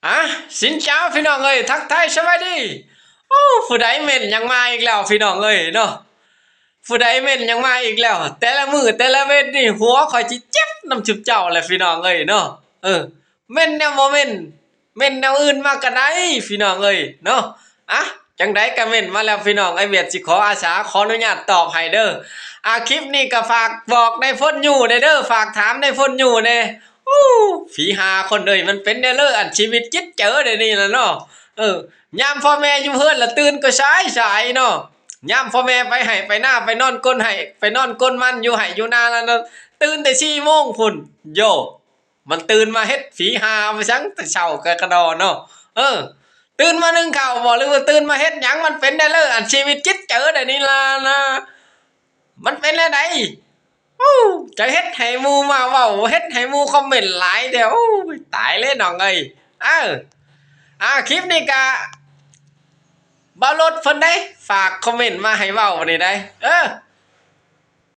อ่ะสินเจ้าพี่น้องเอ้ยทักทายสวัสดีโอ้ผู้ใดเม่นยังมาอีกแล้วพี่น้องเอ้ยเนาะผู้ใดเม่นยังมาอีกแล้วแต่ละมือแต่ละเว้นนี่หัวข่อยจิเจ็บน้ำจุบเจ้าแหละพี่น้องเอ้ยเนาะเม่นแนวบ่เม่นเม่นแนวอื่นมาก็ได้พี่น้องเอ้ยเนาะอ่ะจังไดก็เม่นมาแล้วพี่น้องไอเวียดสิขออาสาขออนุญาตตอบให้เด้อคลิปนี้ก็ฝากบอกในพ่นอยู่เด้อฝากถามในพ่นอยู่เด้อู้ฝีหาคนเอ้ยมันเป็นแนวอันชีวิตจิตเจอเดี๋ยวนี้ล่ะเนาะยามพ่อแม่อยู่เฮือนละตื่นก็สายเนาะยามพ่อแม่ไปให้ไปหน้าไปนอนก้นให้ไปนอนก้นมันอยู่ให้อยู่นาแล้วเนาะตื่นแต่4 โมงพุ่นโยมันตื่นมาเฮ็ดฝีหาไปซังแต่เช้ากะกระดอเนาะตื่นมานึ่งข้าวบ่หรือว่าตื่นมาเฮ็ดหยังมันเป็นได้เลยอันชีวิตจิตเจอเดี๋ยวนี้ล่ะนะมันเป็นได้ได จะเฮ็ดให้หมู่มาเว้าเฮ็ดให้หมู่คอมเมนต์หลายเดี๋ยวตายเลยน้องเอ้ยเออคลิปนี้ก็บ่าวรถเพิ่นได้ฝากคอมเมนต์มาให้เว้านี่ได้